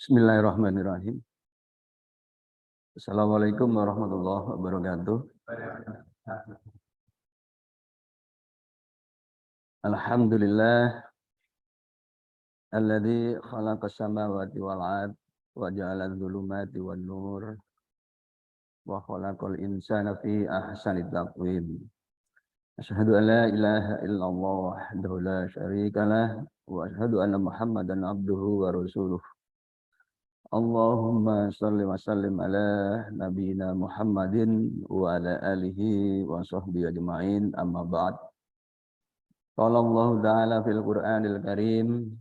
Bismillahirrahmanirrahim. Assalamualaikum warahmatullahi wabarakatuh. Alhamdulillah alladzi khalaqas samawati wal ard wa ja'ala adh-dhulumati wan nur wa khalaqal insana fi ahsani taqwim. Asyhadu an la ilaha illallah wahdahu la syarika lah wa asyhadu anna Muhammadan abduhu wa rasuluh. Allahumma shalli wa sallim ala nabiyyina Muhammadin wa ala alihi wa sahbihi ajma'in, amma ba'd. Qala Allah Ta'ala fil Qur'anil Karim,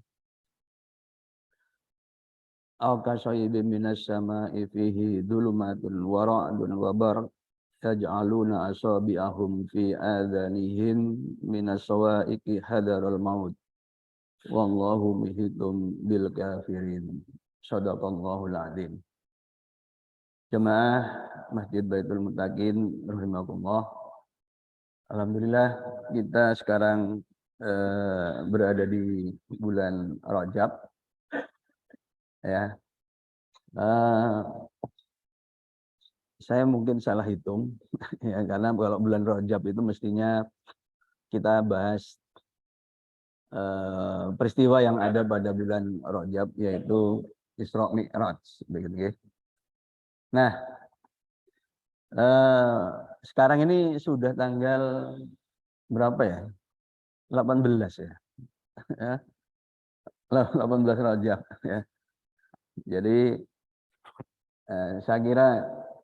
aw kasayyibin minas sama'i fihi dhulumatun wa ra'dun wa barq yaj'aluna asabi'ahum fi adhanihim minas sawa'iqi hadaral maut wallahu muhitum bil kafirin. Shadaqallahul adzim. Jemaah Masjid Baitul Muttaqin rahimakumullah. Alhamdulillah kita sekarang berada di bulan Rajab, ya. Saya mungkin salah hitung, ya, karena kalau bulan Rajab itu mestinya kita bahas peristiwa yang ada pada bulan Rajab, yaitu Isra Mi'raj, begitu ya. Nah, sekarang ini sudah tanggal berapa ya? 18 ya. 18 Rajab ya. Jadi saya kira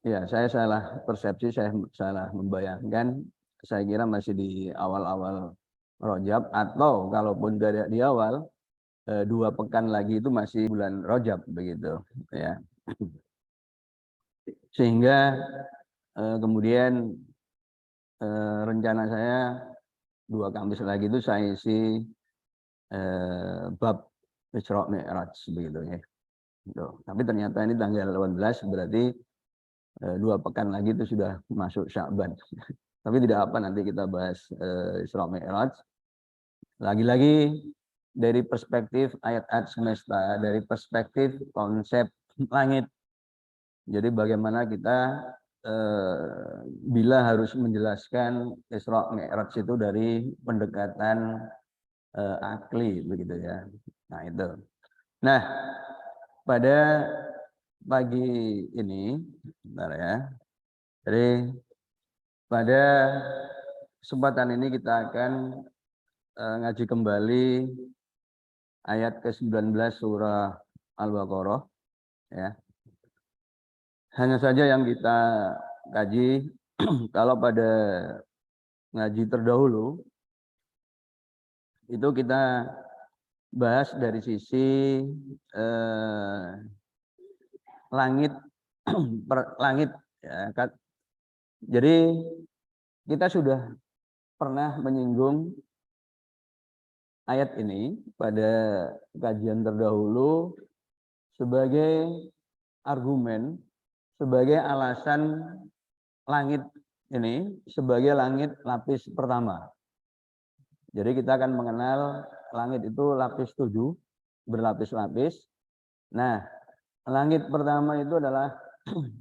ya saya salah persepsi, saya salah membayangkan. Saya kira masih di awal-awal Rajab, atau kalaupun di awal 2 pekan lagi itu masih bulan Rajab, begitu ya. Sehingga kemudian rencana saya 2 Kamis lagi itu saya isi bab Isra Mi'raj, begitu ya. Tapi ternyata ini tanggal 18, berarti 2 pekan lagi itu sudah masuk Sya'ban. Tapi tidak apa, nanti kita bahas Isra Mi'raj. Lagi-lagi dari perspektif ayat-ayat semesta, dari perspektif konsep langit. Jadi bagaimana kita bila harus menjelaskan Isra Mi'raj itu dari pendekatan akli, begitu ya. Nah itu. Nah, pada pagi ini, bentar ya. Jadi pada kesempatan ini kita akan ngaji kembali ayat ke-19 surah Al-Baqarah, ya. Hanya saja yang kita kaji kalau pada ngaji terdahulu itu kita bahas dari sisi langit langit ya. Jadi kita sudah pernah menyinggung ayat ini pada kajian terdahulu sebagai argumen, sebagai alasan langit ini sebagai langit lapis pertama. Jadi kita akan mengenal langit itu lapis 7, berlapis-lapis. Nah, langit pertama itu adalah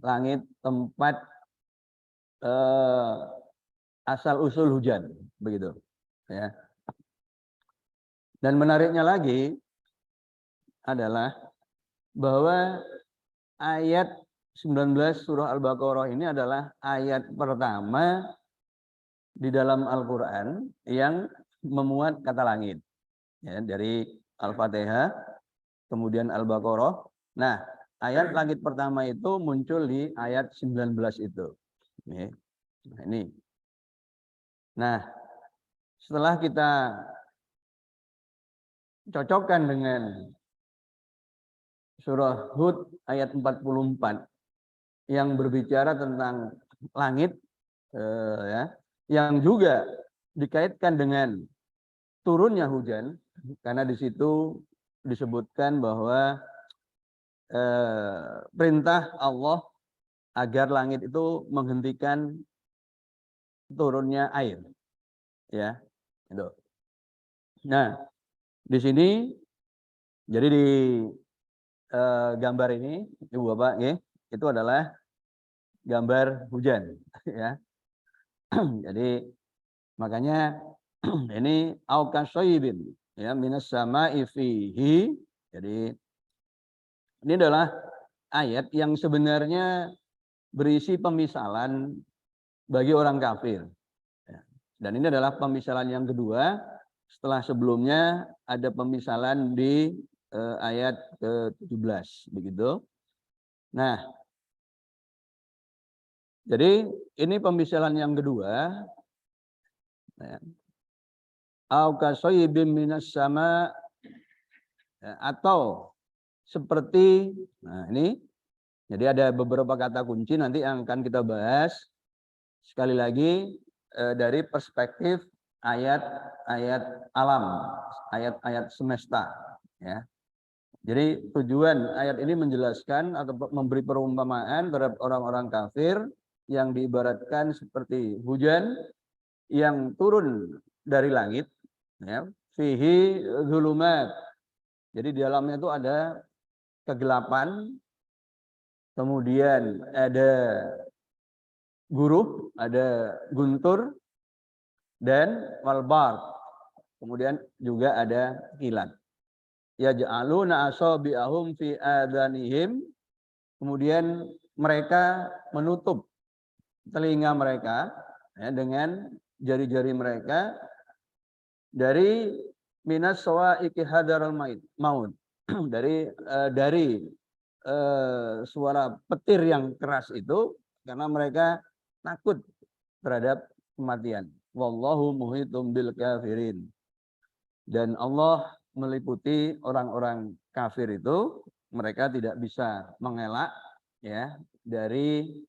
langit tempat asal usul hujan, begitu ya. Dan menariknya lagi adalah bahwa ayat 19 surah Al-Baqarah ini adalah ayat pertama di dalam Al-Quran yang memuat kata langit, ya, dari Al-Fatihah kemudian Al-Baqarah. Nah, ayat langit pertama itu muncul di ayat 19 itu. Nah, ini. Nah, setelah kita cocokkan dengan surah Hud ayat 44 yang berbicara tentang langit, ya, yang juga dikaitkan dengan turunnya hujan, karena di situ disebutkan bahwa perintah Allah agar langit itu menghentikan turunnya air, ya, itu. Nah, di sini jadi gambar ini, Ibu Bapak, itu adalah gambar hujan, ya. Jadi makanya ini aukasoibin, ya, minas sama'i fihi. Jadi ini adalah ayat yang sebenarnya berisi pemisalan bagi orang kafir. Ya. Dan ini adalah pemisalan yang kedua setelah sebelumnya ada pemisalan di ayat ke-17 begitu. Nah, jadi ini pemisalan yang kedua, ya. Au kasoyibim minas sama, ya, atau seperti, nah ini, jadi ada beberapa kata kunci nanti yang akan kita bahas sekali lagi dari perspektif ayat-ayat alam, ayat-ayat semesta, ya. Jadi tujuan ayat ini menjelaskan atau memberi perumpamaan terhadap orang-orang kafir yang diibaratkan seperti hujan yang turun dari langit, ya, fihi zulumat. Jadi di dalamnya itu ada kegelapan, kemudian ada guruh, ada guntur, dan walbar. Kemudian juga ada kilat. Yaj'aluna asabi'ahum fi adanihim. Kemudian mereka menutup telinga mereka, ya, dengan jari-jari mereka dari minas sawa'iqi hadaral maut. dari suara petir yang keras itu karena mereka takut terhadap kematian. Wallahu muhitum bil kafirin. Dan Allah meliputi orang-orang kafir itu, mereka tidak bisa mengelak, ya, dari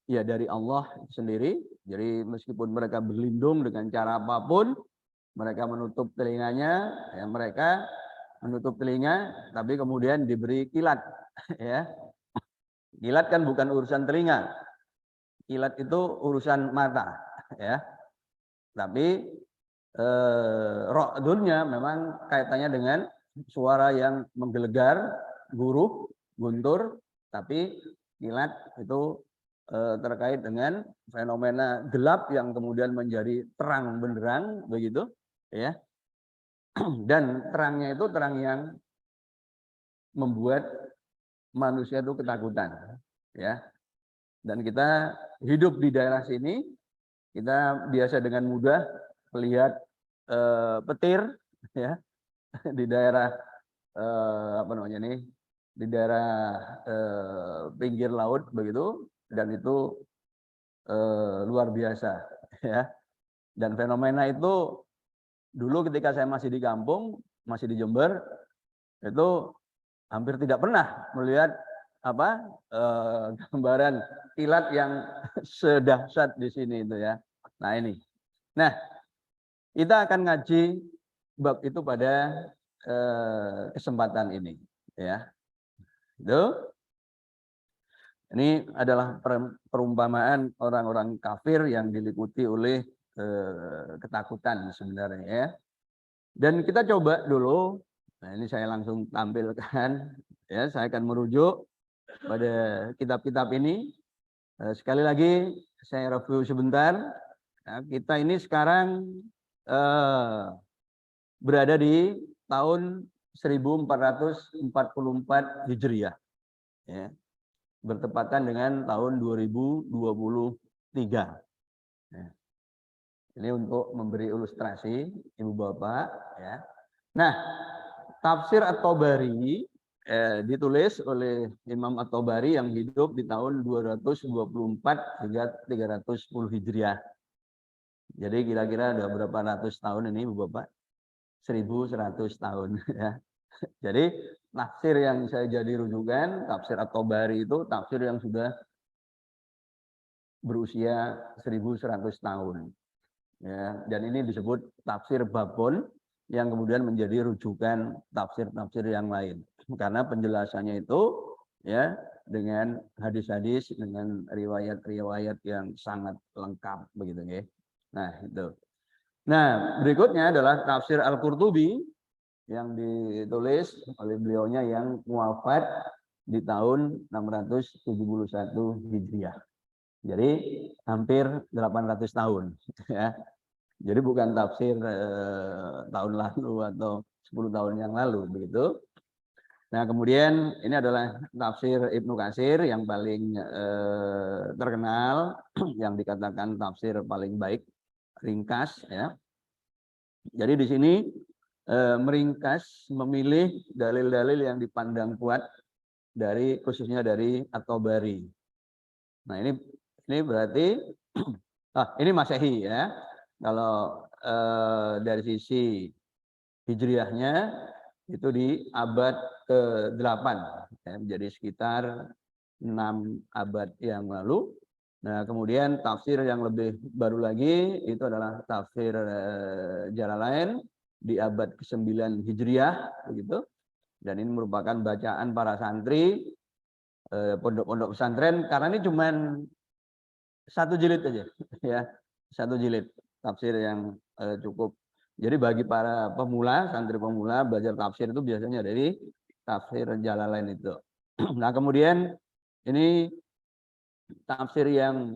ya dari Allah sendiri. Jadi meskipun mereka berlindung dengan cara apapun, mereka menutup telinganya, ya, mereka menutup telinga, tapi kemudian diberi kilat, ya. Kilat kan bukan urusan telinga, kilat itu urusan mata, ya. Tapi ra'dunnya memang kaitannya dengan suara yang menggelegar, guruh, guntur, tapi kilat itu terkait dengan fenomena gelap yang kemudian menjadi terang benderang begitu, ya. Dan terangnya itu terang yang membuat manusia itu ketakutan, ya. Dan kita hidup di daerah sini, kita biasa dengan mudah melihat petir, ya, di daerah di daerah pinggir laut begitu, dan itu luar biasa, ya. Dan fenomena itu dulu ketika saya masih di kampung, masih di Jember, itu hampir tidak pernah melihat gambaran kilat yang sedahsyat di sini itu, ya. Nah ini. Nah, kita akan ngaji bab itu pada kesempatan ini, ya. Itu. Ini adalah perumpamaan orang-orang kafir yang diliputi oleh ketakutan sebenarnya, ya. Dan kita coba dulu, nah ini saya langsung tampilkan, ya, saya akan merujuk pada kitab-kitab ini. Sekali lagi saya review sebentar. Nah, kita ini sekarang berada di tahun 1444 Hijriah, ya, bertepatan dengan tahun 2023. Ya. Ini untuk memberi ilustrasi Ibu Bapak, ya. Nah, tafsir At-Tabari ditulis oleh Imam At-Tabari yang hidup di tahun 224 hingga 310 Hijriah. Jadi kira-kira ada berapa ratus tahun ini, Ibu Bapak? 1100 tahun, ya. Jadi tafsir yang saya jadi rujukan, tafsir At-Tabari itu tafsir yang sudah berusia 1100 tahun. Ya, dan ini disebut tafsir Babon yang kemudian menjadi rujukan tafsir-tafsir yang lain. Karena penjelasannya itu, ya, dengan hadis-hadis, dengan riwayat-riwayat yang sangat lengkap begitu, ya. Nah, itu. Nah, berikutnya adalah tafsir Al-Qurtubi, yang ditulis oleh beliaunya yang wafat di tahun 671 Hijriah. Jadi hampir 800 tahun ya. Jadi bukan tafsir tahun lalu atau 10 tahun yang lalu begitu. Nah, kemudian ini adalah tafsir Ibnu Katsir yang paling terkenal yang dikatakan tafsir paling baik, ringkas ya. Jadi di sini meringkas, memilih dalil-dalil yang dipandang kuat dari khususnya dari At-Tabari. Nah, ini berarti ini Masehi ya. Kalau dari sisi Hijriahnya itu di abad ke-8 ya, jadi sekitar 6 abad yang lalu. Nah, kemudian tafsir yang lebih baru lagi itu adalah tafsir Jalalain di abad ke-9 Hijriah begitu. Dan ini merupakan bacaan para santri pondok-pondok pesantren karena ini cuman 1 jilid aja ya. 1 jilid tafsir yang cukup. Jadi bagi para pemula, santri pemula belajar tafsir itu biasanya dari tafsir Jalalain itu. Nah, kemudian ini tafsir yang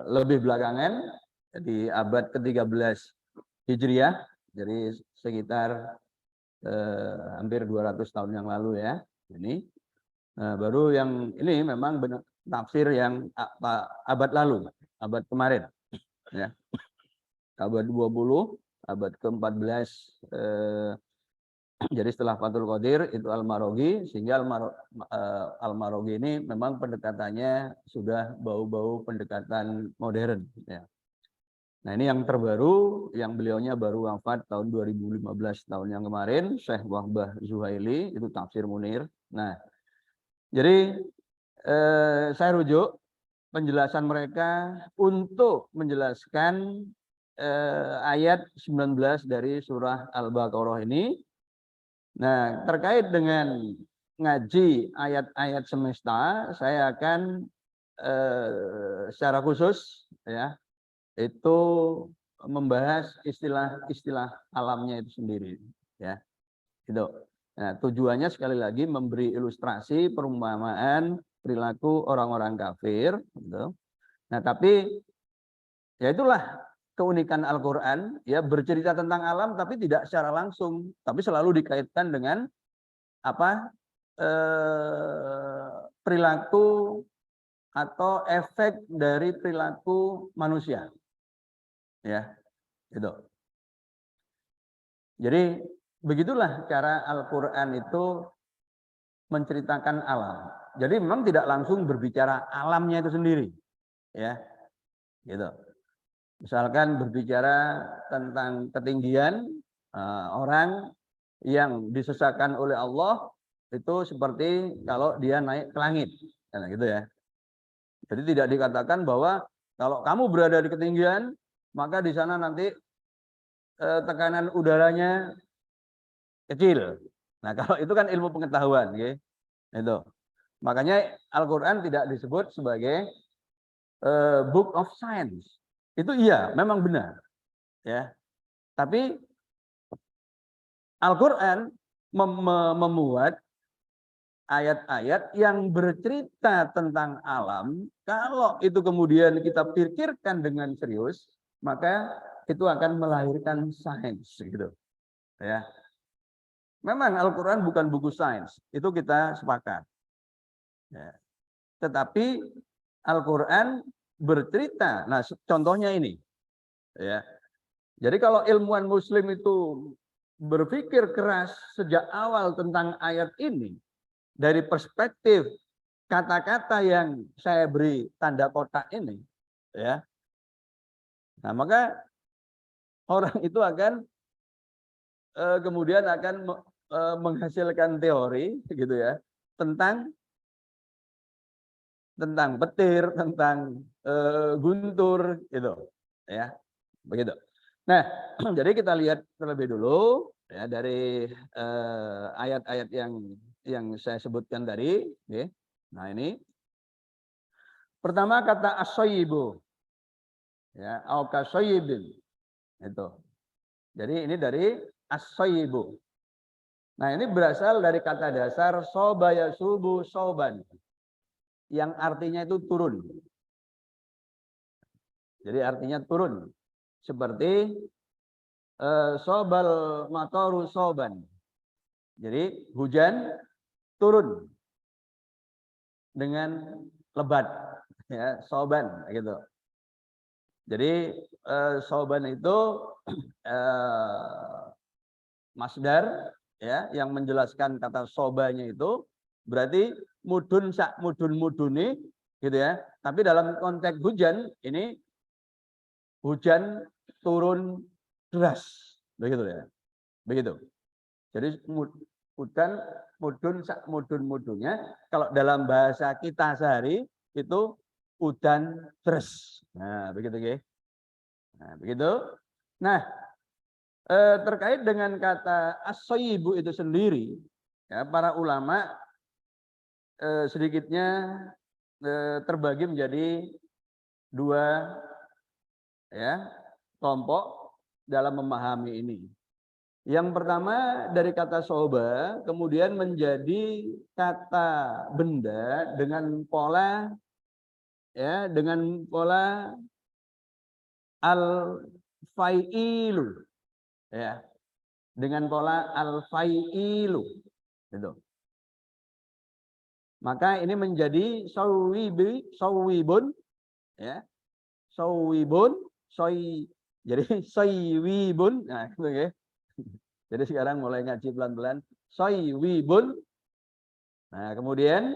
lebih belakangan di abad ke-13 Hijriah, jadi sekitar hampir 200 tahun yang lalu ya. Ini baru yang ini memang benar, tafsir yang abad lalu, abad kemarin ya. Abad 20, abad ke-14 jadi setelah Fathul Qadir itu Al-Maraghi, sehingga Al-Maraghi ini memang pendekatannya sudah bau-bau pendekatan modern ya. Nah, ini yang terbaru yang beliaunya baru wafat tahun 2015 tahun yang kemarin, Syekh Wahbah Zuhaili, itu tafsir Munir. Nah, jadi saya rujuk penjelasan mereka untuk menjelaskan ayat 19 dari surah Al-Baqarah ini. Nah, terkait dengan ngaji ayat-ayat semesta, saya akan secara khusus ya itu membahas istilah-istilah alamnya itu sendiri ya. Itu. Nah, tujuannya sekali lagi memberi ilustrasi perumpamaan perilaku orang-orang kafir gitu. Nah, tapi ya itulah keunikan Al-Quran, ya bercerita tentang alam tapi tidak secara langsung, tapi selalu dikaitkan dengan apa perilaku atau efek dari perilaku manusia, ya, gitu. Jadi begitulah cara Al-Quran itu menceritakan alam. Jadi memang tidak langsung berbicara alamnya itu sendiri, ya, gitu. Misalkan berbicara tentang ketinggian orang yang disesatkan oleh Allah itu seperti kalau dia naik ke langit, nah, gitu ya. Jadi tidak dikatakan bahwa kalau kamu berada di ketinggian maka di sana nanti tekanan udaranya kecil. Nah, kalau itu kan ilmu pengetahuan, gitu. Itu. Makanya Al-Quran tidak disebut sebagai book of science. Itu iya, memang benar. Ya. Tapi Al-Quran memuat ayat-ayat yang bercerita tentang alam. Kalau itu kemudian kita pikirkan dengan serius, maka itu akan melahirkan sains, gitu. Ya. Memang Al-Quran bukan buku sains, itu kita sepakat. Ya. Tetapi Al-Quran bercerita. Nah, contohnya ini. Ya. Jadi kalau ilmuwan Muslim itu berpikir keras sejak awal tentang ayat ini, dari perspektif kata-kata yang saya beri tanda kotak ini, ya. Nah, maka orang itu akan kemudian akan menghasilkan teori, gitu ya, tentang petir, tentang guntur, gitu, ya, begitu. Nah, jadi kita lihat terlebih dulu ya dari ayat-ayat yang saya sebutkan tadi. Ya. Nah, ini pertama kata as-sayyibu, ya, au kasayyibin, itu. Jadi ini dari as-soyibu. Nah, ini berasal dari kata dasar soba yasubu soban, yang artinya itu turun. Jadi artinya turun. Seperti sobal matoru soban. Jadi hujan turun dengan lebat, ya, soban gitu. Jadi soban itu masdar, ya, yang menjelaskan kata sobanya itu berarti mudun sak mudun muduni gitu ya. Tapi dalam konteks hujan ini hujan turun deras, begitu ya. Begitu. Jadi hujan mudun sak mudun mudunnya, kalau dalam bahasa kita sehari itu udan deres. Nah, begitu ya. Nah, begitu. Nah, terkait dengan kata as-soyibu itu sendiri, ya, para ulama sedikitnya terbagi menjadi dua, ya, kelompok dalam memahami ini. Yang pertama dari kata soba kemudian menjadi kata benda dengan pola, ya, dengan pola al-failu, ya, dengan pola al-failu gitu. Maka ini menjadi sawibun, ya, sawibun, jadi saywibun. Nah, gitu ya. Jadi sekarang mulai ngaji pelan-pelan. Saywibun. Nah, kemudian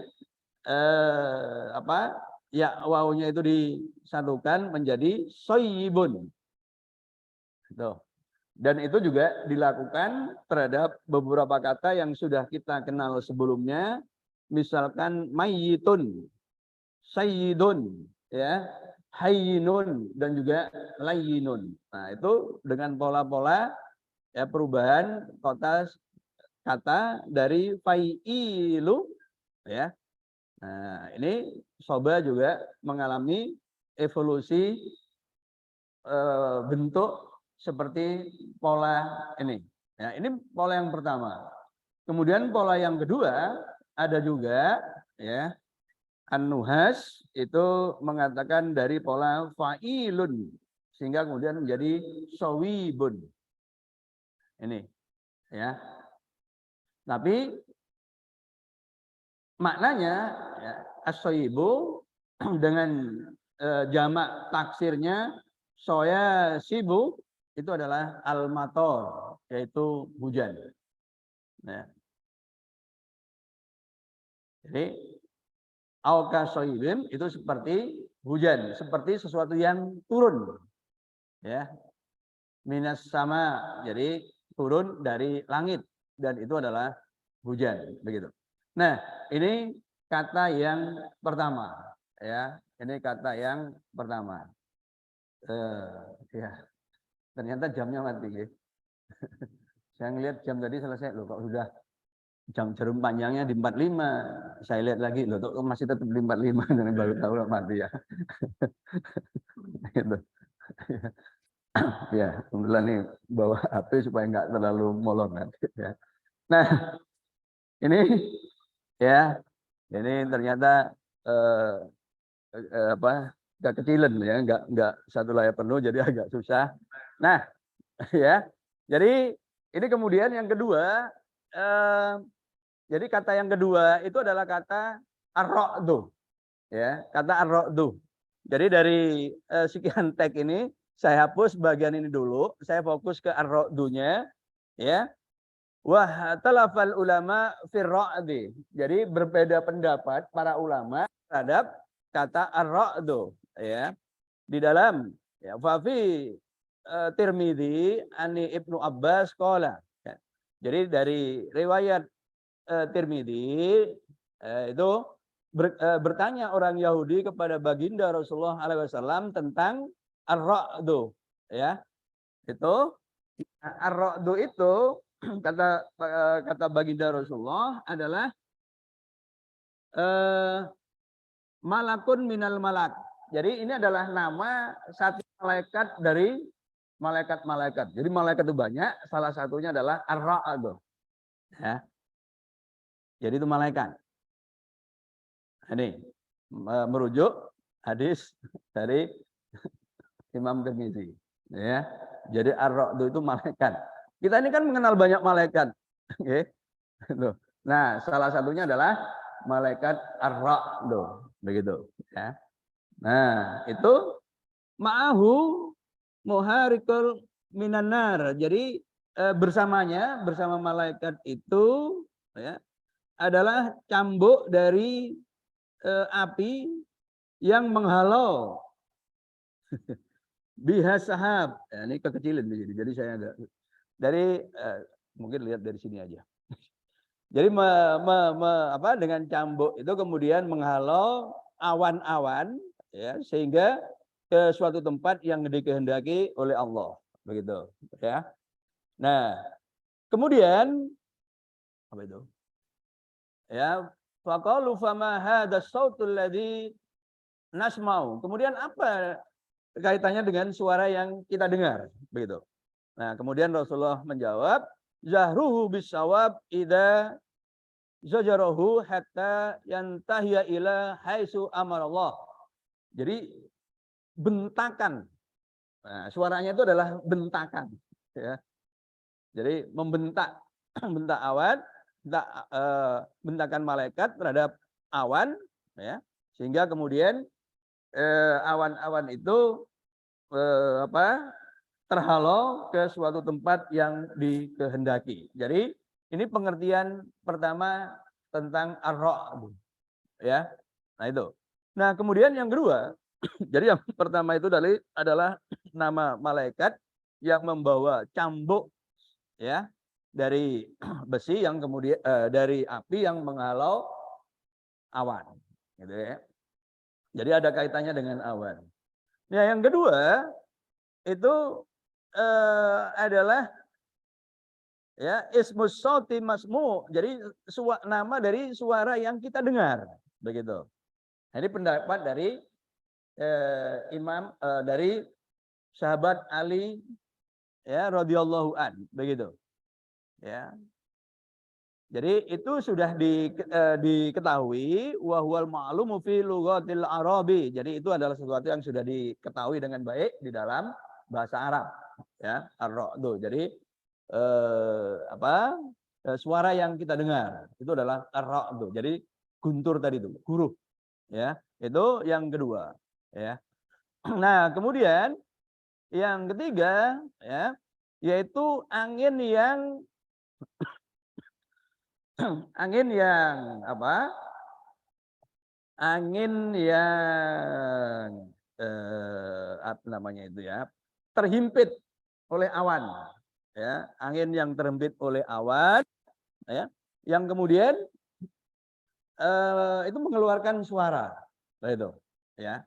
apa? Ya, wawunya itu disatukan menjadi soyibun. Tuh. Dan itu juga dilakukan terhadap beberapa kata yang sudah kita kenal sebelumnya. Misalkan mayyitun, sayyidun, ya, hayyinun, dan juga layyinun. Nah, itu dengan pola-pola, ya, perubahan kata dari fai'ilu, ya. Nah, ini soba juga mengalami evolusi bentuk seperti pola ini. Ya, ini pola yang pertama. Kemudian pola yang kedua ada juga, ya, An-Nuhas itu mengatakan dari pola fa'ilun sehingga kemudian menjadi sawibun. Ini, ya. Tapi maknanya, ya, as-soyibu dengan jamak taksirnya soya sibu itu adalah al-mator, yaitu hujan. Nah, jadi auka soyibin itu seperti hujan, seperti sesuatu yang turun, ya, minas sama, jadi turun dari langit, dan itu adalah hujan, begitu. Nah, ini kata yang pertama, ya, ini kata yang pertama. Ya, ternyata jamnya mati, ya. Saya ngelihat jam tadi selesai, loh, kok sudah jam jarum panjangnya di 45. Saya lihat lagi, loh, kok masih tetap di 45, dan baru tahu loh, mati ya. Gitu. Ya, kebetulan nih bawa HP supaya nggak terlalu molor nanti, ya. Nah, ini, ya, ini ternyata apa, agak kecilan, ya, nggak satu layar penuh, jadi agak susah. Nah, ya, jadi ini kemudian yang kedua, jadi kata yang kedua itu adalah kata ar-ra'du, ya, kata ar-ra'du. Jadi dari sekian tag ini saya hapus bagian ini dulu, saya fokus ke ar-ra'dunya, ya. Wah, talafal ulama fir ra'di. Jadi berbeda pendapat para ulama terhadap kata ar-ra'du, ya. Di dalam, ya, fa fi Tirmidzi ani Ibnu Abbas qala. Ya. Jadi dari riwayat Tirmidzi itu bertanya orang Yahudi kepada baginda Rasulullah SAW tentang ar-ra'du, ya. Itu ar-ra'du itu kata baginda Rasulullah adalah malakun minal malak. Jadi ini adalah nama satu malaikat dari malaikat-malaikat. Jadi malaikat itu banyak, salah satunya adalah ar-ra'd. Ya. Jadi itu malaikat. Ini merujuk hadis dari Imam Tirmizi. Ya. Jadi ar-ra'd itu malaikat. Kita ini kan mengenal banyak malaikat. Oke. Nah, salah satunya adalah malaikat ar-ra'd. Begitu. Ya. Nah, itu ma'ahu muharikul minanar. Jadi bersamanya, bersama malaikat itu ya, adalah cambuk dari api yang menghalau biha sahab. Ya, ini kekecilan di sini. Jadi saya agak dari mungkin lihat dari sini aja. Jadi dengan cambuk itu kemudian menghalau awan-awan ya, sehingga ke suatu tempat yang dikehendaki oleh Allah, begitu ya. Nah, kemudian apa itu? Ya, faqalu fama hadha sautul ladzi nasma'u. Kemudian apa kaitannya dengan suara yang kita dengar, begitu. Nah, kemudian Rasulullah menjawab, zahruhu bisawab idza zajarahu hatta yantahiya ila haitsu amarallah. Jadi bentakan. Nah, suaranya itu adalah bentakan, ya. Jadi membentak, bentak awan, bentakan malaikat terhadap awan, ya, sehingga kemudian awan-awan itu terhalau ke suatu tempat yang dikehendaki. Jadi ini pengertian pertama tentang ar-ra'd, ya. Nah itu. Nah kemudian yang kedua, jadi yang pertama itu adalah nama malaikat yang membawa cambuk ya dari besi yang kemudian dari api yang menghalau awan, gitu ya. Jadi ada kaitannya dengan awan. Nah yang kedua itu adalah ya ismus sauti masmu. Jadi nama dari suara yang kita dengar, begitu. Jadi pendapat dari dari sahabat Ali ya radhiyallahu an, begitu. Ya. Jadi itu sudah diketahui wa huwal ma'lumu fi lughatil arabi. Jadi itu adalah sesuatu yang sudah diketahui dengan baik di dalam bahasa Arab, ya, ar-ra'du. Jadi suara yang kita dengar itu adalah ar-ra'du. Jadi guntur tadi itu, huruf, ya. Itu yang kedua, ya. Nah, kemudian yang ketiga ya, yaitu angin yang angin yang apa? Angin yang apa namanya itu ya? Terhimpit oleh awan, ya. Angin yang terhimpit oleh awan, ya. Yang kemudian itu mengeluarkan suara, itu, ya.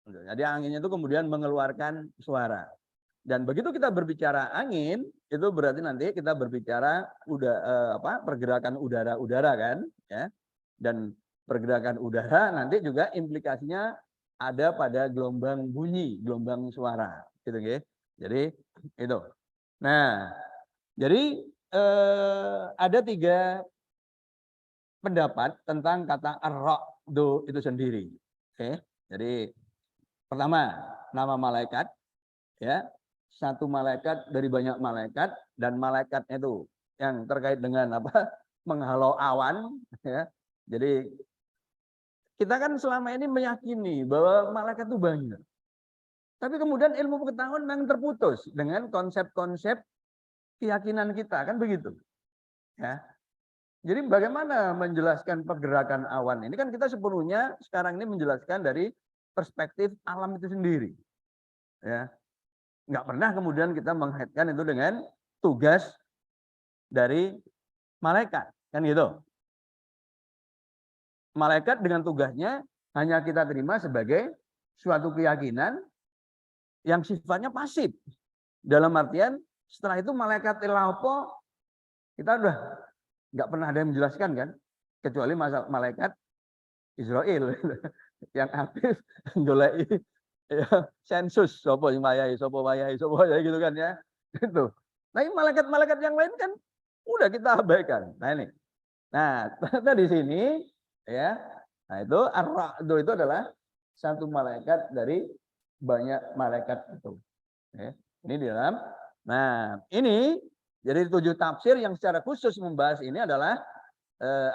Jadi anginnya itu kemudian mengeluarkan suara. Dan begitu kita berbicara angin, itu berarti nanti kita berbicara pergerakan udara-udara kan, ya. Dan pergerakan udara nanti juga implikasinya ada pada gelombang bunyi, gelombang suara, gitu ya. Jadi itu. Nah, jadi ada 3 pendapat tentang kata ar-ra'du itu sendiri. Oke. Jadi pertama, nama malaikat, ya. Satu malaikat dari banyak malaikat, dan malaikatnya itu yang terkait dengan menghalau awan, ya. Jadi kita kan selama ini meyakini bahwa malaikat itu banyak. Tapi kemudian ilmu pengetahuan memang terputus dengan konsep-konsep keyakinan kita, kan begitu. Ya. Jadi bagaimana menjelaskan pergerakan awan ini, kan kita sepenuhnya sekarang ini menjelaskan dari perspektif alam itu sendiri. Ya. Nggak pernah kemudian kita mengaitkan itu dengan tugas dari malaikat, kan gitu. Malaikat dengan tugasnya hanya kita terima sebagai suatu keyakinan yang sifatnya pasif. Dalam artian setelah itu malaikat ilapo kita udah nggak pernah ada yang menjelaskan kan, kecuali malaikat Israel yang aktif golek Ya, sensus sopo sing mayahi, sopo mayahi gitu kan ya. Itu. Nah, ini malaikat-malaikat yang lain kan udah kita abaikan. Nah, ini. Nah, ternyata di sini ya. Nah, itu ar-ra'du itu adalah satu malaikat dari banyak malaikat itu. Ya. Ini di dalam. Nah, ini jadi 7 tafsir yang secara khusus membahas ini adalah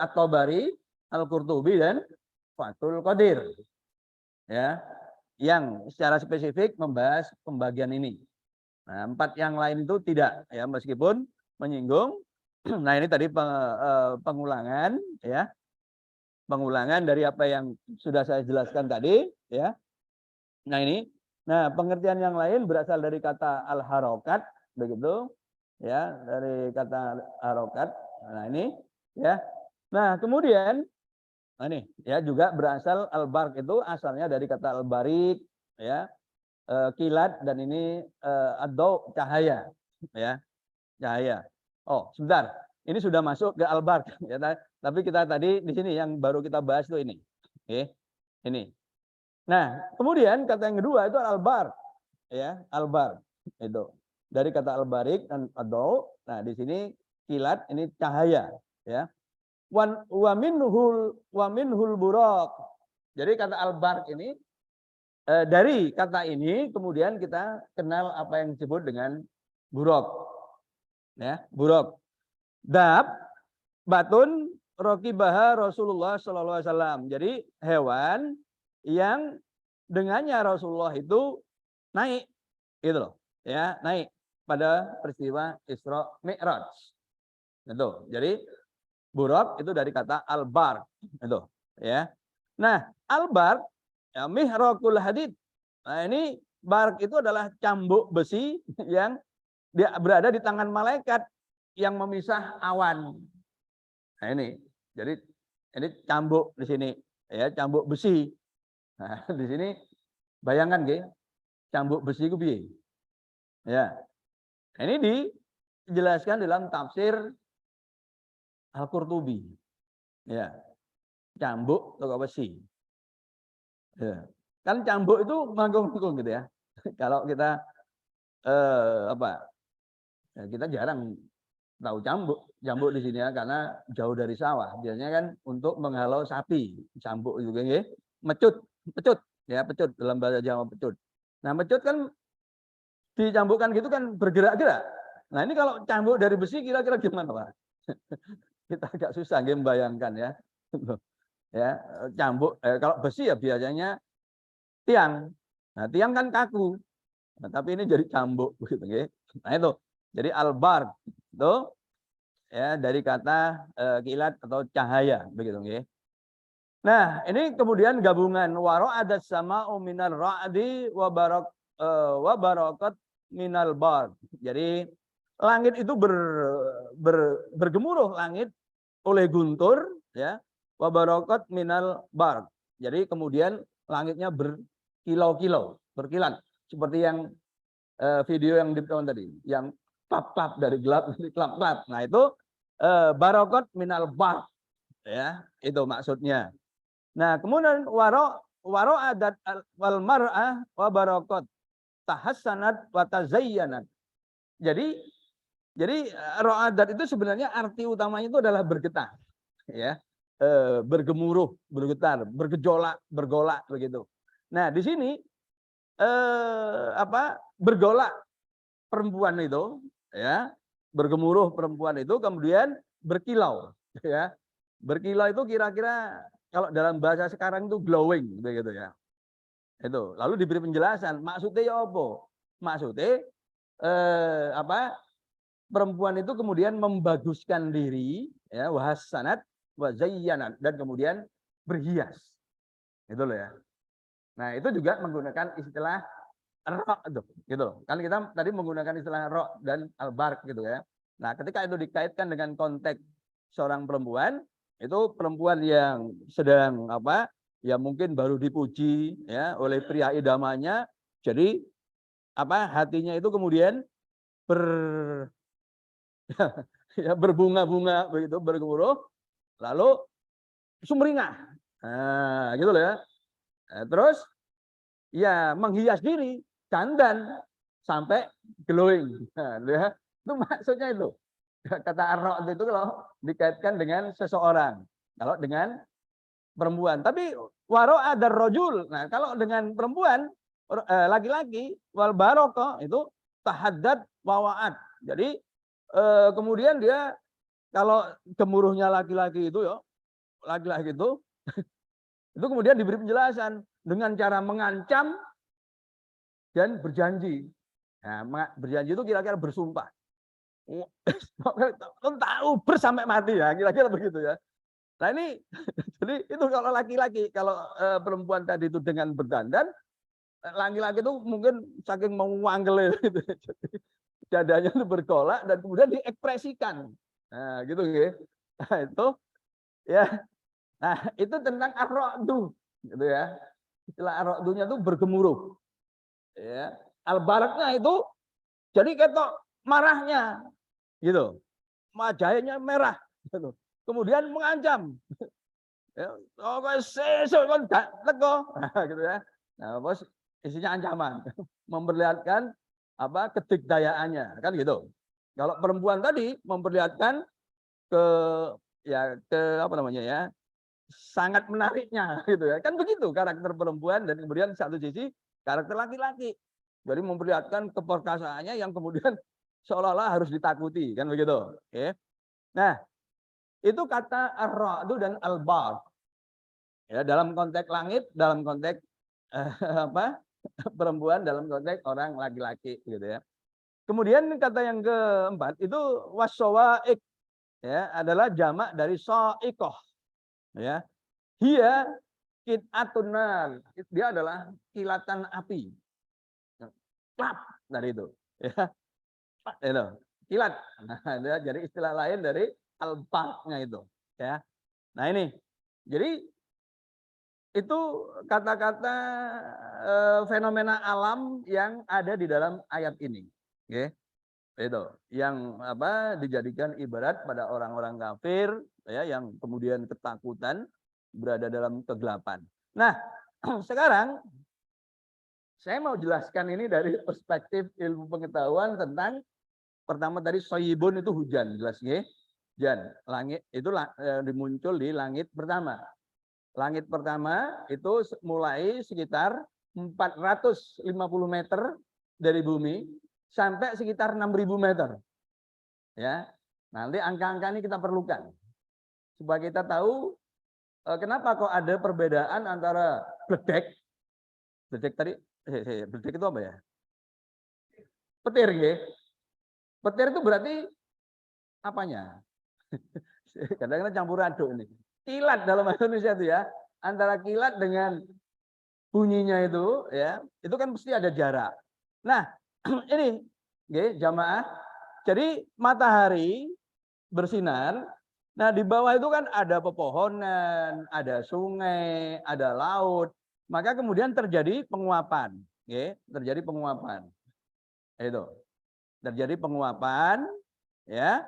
At-Tabari, Al-Qurtubi dan Fathul Qadir. Ya, yang secara spesifik membahas pembagian ini. Nah, 4 yang lain itu tidak ya, meskipun menyinggung. Nah, ini tadi pengulangan ya. Pengulangan dari apa yang sudah saya jelaskan tadi ya. Nah, ini. Nah, pengertian yang lain berasal dari kata al-harokat begitu ya, dari kata harokat. Nah, ini ya. Nah, kemudian ini ya juga berasal al-barq itu asalnya dari kata al-barik ya, kilat, dan ini ad-daw cahaya ya, cahaya. Oh, sebentar. Ini sudah masuk ke al-barq ya, tapi kita tadi di sini yang baru kita bahas itu ini. Oke. Ini. Nah, kemudian kata yang kedua itu al-barq ya, al-barq itu. Dari kata al-barik dan ad-daw. Nah, di sini kilat, ini cahaya ya. Wa minhul buraq. Jadi kata al-barq ini dari kata ini kemudian kita kenal apa yang disebut dengan buraq. Ya, buraq. Dab batun rokibaha Rasulullah sallallahu alaihi wasallam. Jadi hewan yang dengannya Rasulullah itu naik gitu loh. Ya, naik pada peristiwa Isra Mi'raj. Itu. Jadi buraq itu dari kata al-barq itu ya. Nah, al-barq ya, mihraqul hadid. Nah, ini barq itu adalah cambuk besi yang dia berada di tangan malaikat yang memisah awan. Nah, ini. Jadi ini cambuk di sini ya, cambuk besi. Nah, di sini bayangkan nggih, cambuk besi ku piye? Ya. Ini dijelaskan dalam tafsir Al-Qurtubi. Ya. Cambuk atau besi. Ya. Kan cambuk itu mangkung-mangkung gitu ya. Kalau kita apa? Ya, kita jarang tahu cambuk di sini ya, karena jauh dari sawah. Biasanya kan untuk menghalau sapi, cambuk juga nggih. Pecut ya, pecut dalam bahasa Jawa pecut. Nah, pecut kan dicambukkan gitu kan bergerak-gerak. Nah, ini kalau cambuk dari besi kira-kira gimana, Pak? Kita agak susah nggih membayangkan ya. Ya, cambuk kalau besi ya biasanya tiang. Nah, tiang kan kaku. Nah, tapi ini jadi cambuk begitu nggih. Nah, itu. Jadi al-barq itu ya dari kata kilat atau cahaya begitu nggih. Nah, ini kemudian gabungan wara'adas sama'u minal ra'di wa barakat minal barq. Jadi langit itu bergemuruh langit oleh guntur ya, wa barakat minal barq. Jadi kemudian langitnya berkilau-kilau, berkilat seperti yang video yang ditonton tadi, yang klap-klap dari gelap menjadi klap-klap. Nah, itu barakat minal barq ya, itu maksudnya. Nah, kemudian waro adat wal mar'ah wa barakat tahassanat wa tazayyanat. Jadi ro'adat itu sebenarnya arti utamanya itu adalah bergetar ya. Bergemuruh, bergetar, bergejolak, bergolak begitu. Nah, di sini bergolak perempuan itu ya, bergemuruh perempuan itu kemudian berkilau ya. Berkilau itu kira-kira kalau dalam bahasa sekarang itu glowing begitu ya. Itu. Lalu diberi penjelasan, maksudnya ya apa? Maksudnya perempuan itu kemudian membaguskan diri ya, wahassanat wa zayyanat, dan kemudian berhias. Itu loh ya. Nah, itu juga menggunakan istilah rok gitu loh. Kan kita tadi menggunakan istilah rok dan al-barq gitu ya. Nah, ketika itu dikaitkan dengan konteks seorang perempuan, itu perempuan yang sedang ya mungkin baru dipuji ya oleh pria idamanya, jadi hatinya itu kemudian ya, berbunga-bunga begitu, bergemuruh, lalu sumringah. Nah, gitu loh ya. Nah, terus ya menghias diri, dandan sampai glowing. Nah, ya, itu maksudnya itu. Kata arok itu kalau dikaitkan dengan seseorang. Kalau dengan perempuan. Tapi waro ada rojul. Nah, kalau dengan perempuan, laki-laki, wal baroko itu tahaddad wawaat. Jadi kemudian dia kalau gemuruhnya laki-laki itu ya, laki-laki itu kemudian diberi penjelasan dengan cara mengancam dan berjanji. Nah, berjanji itu kira-kira bersumpah. Tahu bersampai mati ya, kira-kira begitu ya. Nah ini, jadi itu kalau laki-laki, kalau perempuan tadi itu dengan berdandan, laki-laki itu mungkin saking mewanggel gitu, dadanya itu bergolak dan kemudian diekspresikan. Nah, gitu ya. Nah, itu ya. Nah, itu tentang ar-ra'du gitu ya. Istilah ar-ra'dunya itu bergemuruh. Ya. Al-baraknya itu jadi ketok marahnya gitu. Wajahnya merah gitu. Kemudian mengancam. Ya, oh, sesuk kon gak teko gitu ya. Nah, bos isinya ancaman, memperlihatkan apa kedikdayaannya, kan gitu. Kalau perempuan tadi memperlihatkan ke ya ke apa namanya ya, sangat menariknya gitu ya. Kan begitu karakter perempuan dan kemudian satu sisi karakter laki-laki. Jadi memperlihatkan keperkasaannya yang kemudian seolah-olah harus ditakuti, kan begitu. Oke. Nah, itu kata ar-ra'du dan al-bar. Ya, dalam konteks langit, dalam konteks apa? Perempuan, dalam konteks orang laki-laki gitu ya. Kemudian kata yang keempat itu wasyawaik ya, adalah jamak dari soikoh ya. Dia qit'atun nar. Dia adalah kilatan api. Klap dari itu ya. Itu. Kilat. Nah, jadi istilah lain dari al-barqnya itu ya. Nah, ini. Jadi itu kata-kata fenomena alam yang ada di dalam ayat ini. Oke. Itu yang apa dijadikan ibarat pada orang-orang kafir ya yang kemudian ketakutan berada dalam kegelapan. Nah, sekarang saya mau jelaskan ini dari perspektif ilmu pengetahuan tentang pertama tadi soyibun itu hujan, jelas nggih? Hujan, langit itu dimuncul di langit pertama. Langit pertama itu mulai sekitar 450 meter dari bumi sampai sekitar 6.000 meter. Ya, nanti angka-angka ini kita perlukan supaya kita tahu kenapa kok ada perbedaan antara bledek tadi, bledek itu apa ya? Petir, ya. Petir itu berarti apanya? Kadang-kadang campur aduk ini. Kilat dalam bahasa Indonesia itu ya, antara kilat dengan bunyinya itu ya, itu kan mesti ada jarak. Nah, ini nggih jamaah. Jadi matahari bersinar. Nah, di bawah itu kan ada pepohonan, ada sungai, ada laut. Maka kemudian terjadi penguapan, nggih, terjadi penguapan. Itu. Terjadi penguapan ya.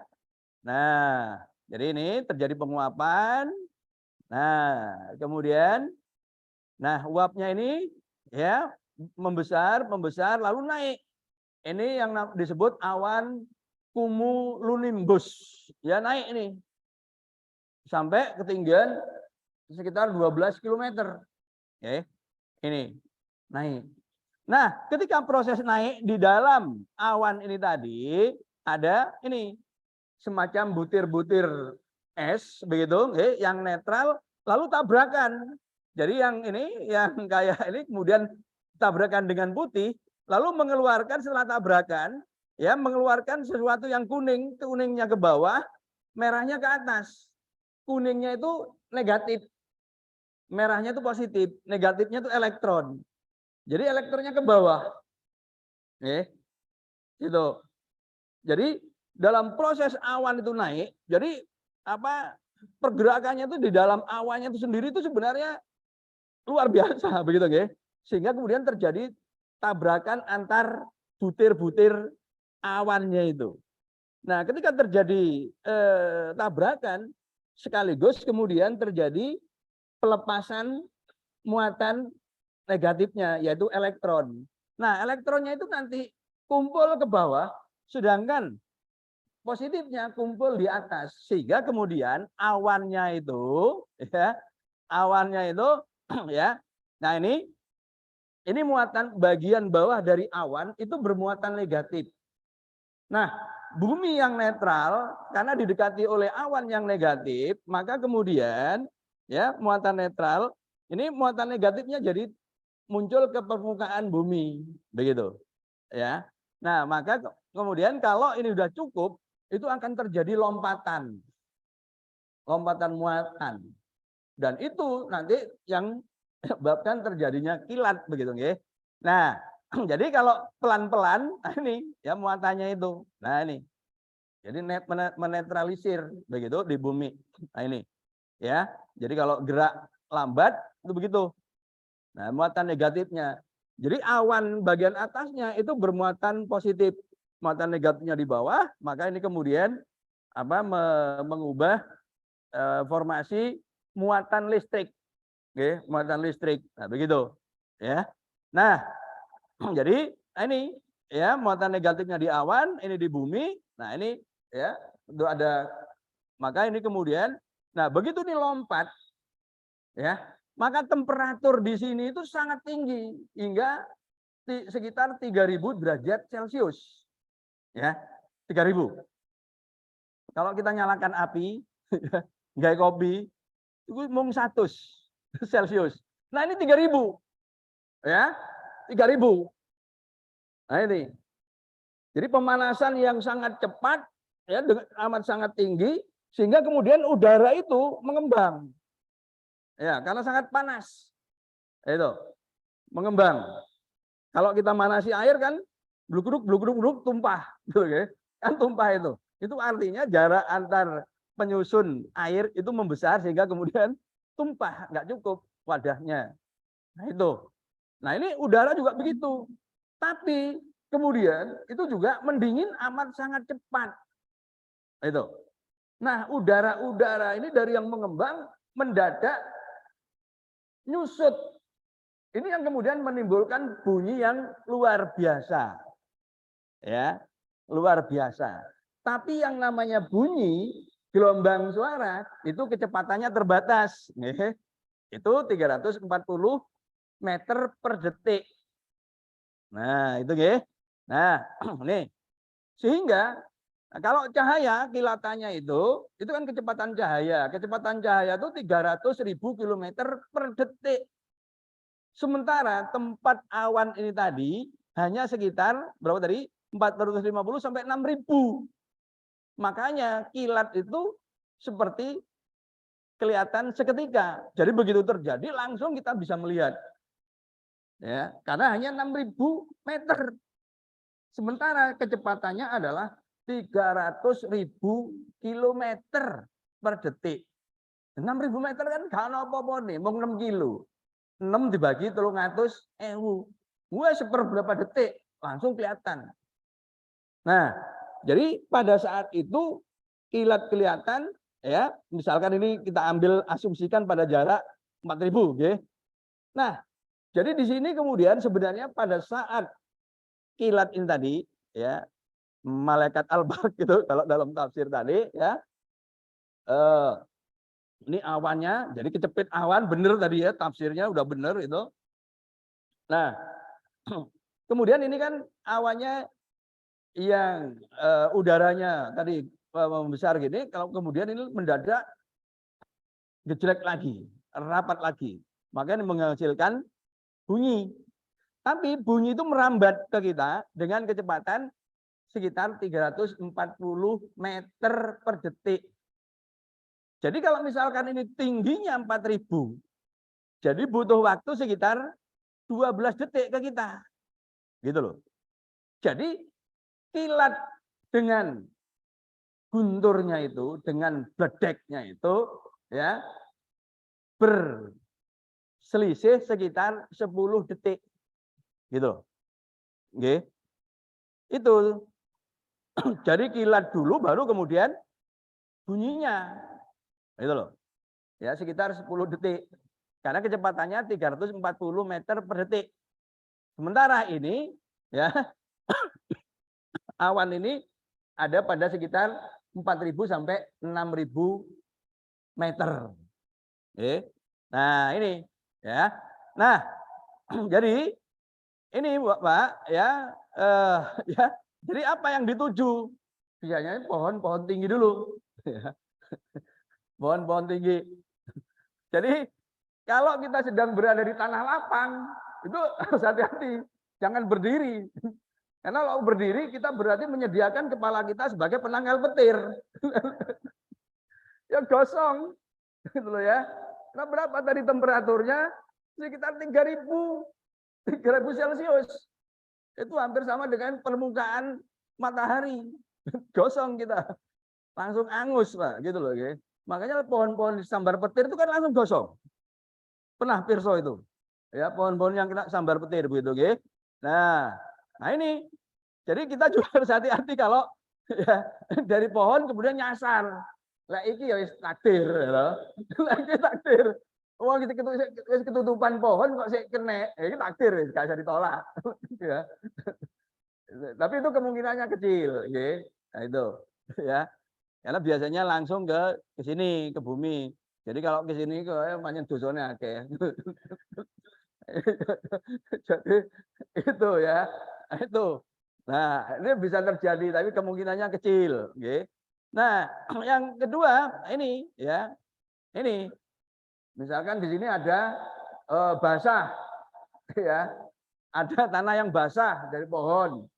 Nah, jadi ini terjadi penguapan. Nah, kemudian uapnya ini ya membesar lalu naik. Ini yang disebut awan cumulonimbus. Ya naik ini. Sampai ketinggian sekitar 12 km. Oke. Ini naik. Nah, ketika proses naik di dalam awan ini tadi ada ini semacam butir-butir es begitu, yang netral lalu tabrakan. Jadi yang ini yang kayak ini kemudian tabrakan dengan putih lalu mengeluarkan setelah tabrakan ya mengeluarkan sesuatu yang kuning, kuningnya ke bawah, merahnya ke atas. Kuningnya itu negatif. Merahnya itu positif, negatifnya itu elektron. Jadi elektronnya ke bawah. Gitu. Jadi dalam proses awan itu naik, jadi apa pergerakannya itu di dalam awannya itu sendiri itu sebenarnya luar biasa begitu nggih. Sehingga kemudian terjadi tabrakan antar butir-butir awannya itu. Nah, ketika terjadi tabrakan sekaligus kemudian terjadi pelepasan muatan negatifnya, yaitu elektron. Nah, elektronnya itu nanti kumpul ke bawah, sedangkan positifnya kumpul di atas. Sehingga kemudian awannya itu, ya, awannya itu, ya. Nah, ini muatan bagian bawah dari awan itu bermuatan negatif. Nah, bumi yang netral karena didekati oleh awan yang negatif, maka kemudian ya muatan netral ini muatan negatifnya jadi muncul ke permukaan bumi, begitu. Ya. Nah, maka kemudian kalau ini sudah cukup, itu akan terjadi lompatan. Lompatan muatan. Dan itu nanti yang menyebabkan terjadinya kilat begitu nggih. Nah, jadi kalau pelan-pelan ini ya muatannya itu. Nah, ini. Jadi menetralisir begitu di bumi. Nah, ini. Ya. Jadi kalau gerak lambat itu begitu. Nah, muatan negatifnya. Jadi awan bagian atasnya itu bermuatan positif. Muatan negatifnya di bawah, maka ini kemudian mengubah formasi muatan listrik. Oke, muatan listrik. Nah, begitu. Ya. Nah, jadi ini ya muatan negatifnya di awan, ini di bumi. Nah, ini ya itu ada, maka ini kemudian nah begitu nih lompat ya, maka temperatur di sini itu sangat tinggi hingga sekitar 3000 derajat Celcius. Ya, 3000. Kalau kita nyalakan api, nggak kopi, itu mung 100 Celcius. Nah, ini 3000. Ya, 3000. Nah, ini. Jadi pemanasan yang sangat cepat ya dengan amat sangat tinggi sehingga kemudian udara itu mengembang. Ya, karena sangat panas. Itu. Mengembang. Kalau kita manasi air kan bluk tumpah, gitu ya. Kan tumpah itu. Itu artinya jarak antar penyusun air itu membesar sehingga kemudian tumpah, nggak cukup wadahnya. Nah, itu. Nah, ini udara juga begitu. Tapi kemudian itu juga mendingin amat sangat cepat. Itu. Nah, udara-udara ini dari yang mengembang mendadak nyusut. Ini yang kemudian menimbulkan bunyi yang luar biasa. Ya, luar biasa. Tapi yang namanya bunyi gelombang suara itu kecepatannya terbatas. Itu 340 meter per detik. Nah, itu nggih. Nah, nih. Sehingga kalau cahaya kilatannya itu kan kecepatan cahaya. Kecepatan cahaya itu 300.000 km per detik. Sementara tempat awan ini tadi hanya sekitar berapa tadi? 450 sampai 6.000. Makanya kilat itu seperti kelihatan seketika. Jadi begitu terjadi langsung kita bisa melihat. Ya, karena hanya 6.000 meter. Sementara kecepatannya adalah 300.000 kilometer per detik. 6.000 meter kan gak apa-apa nih, mau 6 kilo. 6 dibagi 300.000. Gue seperberapa detik langsung kelihatan. Nah, jadi pada saat itu kilat kelihatan ya, misalkan ini kita ambil asumsikan pada jarak 4.000, okay? Nah, jadi di sini kemudian sebenarnya pada saat kilat ini tadi ya, malaikat al-barq gitu kalau dalam tafsir tadi ya. Ini awannya, jadi kecepit awan bener tadi ya tafsirnya udah bener itu. Nah, kemudian ini kan awannya yang udaranya tadi membesar gini, kalau kemudian ini mendadak gejrek lagi, rapat lagi, makanya menghasilkan bunyi. Tapi bunyi itu merambat ke kita dengan kecepatan sekitar 340 meter per detik. Jadi kalau misalkan ini tingginya 4.000, jadi butuh waktu sekitar 12 detik ke kita. Gitu loh. Jadi kilat dengan gunturnya itu, dengan bledeknya itu ya berselisih sekitar 10 detik. Gitu. Oke. Itu. Jadi kilat dulu baru kemudian bunyinya. Itu loh. Ya, sekitar 10 detik. Karena kecepatannya 340 meter per detik. Sementara ini ya awan ini ada pada sekitar 4.000 sampai 6.000 meter. Nah, ini ya. Nah, jadi ini Pak ya ya. Jadi apa yang dituju? Biasanya pohon-pohon tinggi dulu. Pohon-pohon tinggi. Jadi kalau kita sedang berada di tanah lapang, itu harus hati-hati. Jangan berdiri. Karena kalau berdiri kita berarti menyediakan kepala kita sebagai penangkal petir. Ya gosong. Gitu loh ya. Nah, berapa tadi temperaturnya? Sekitar 3.000 Celcius. Itu hampir sama dengan permukaan matahari. Gosong kita. Langsung angus, Pak, gitu loh, ya. Makanya pohon-pohon sambar petir itu kan langsung gosong. Pernah pirso itu. Ya, pohon-pohon yang kena sambar petir begitu, ya. Nah ini. Jadi kita juga harus hati-hati kalau ya, dari pohon kemudian nyasar. Lah iki ya takdir, ya. Lah iki takdir. Wong ketutupan pohon kok sik kena, iki takdir wis gak bisa ditolak. Ya. Tapi itu kemungkinannya kecil, nggih. Nah itu, ya. Karena biasanya langsung ke sini, ke bumi. Jadi kalau ke sini kok pancen dosane akeh. Jadi itu ya. Itu. Nah, ini bisa terjadi tapi kemungkinannya kecil, nggih. Nah, yang kedua ini ya. Ini misalkan di sini ada basah ya. Ada tanah yang basah dari pohon.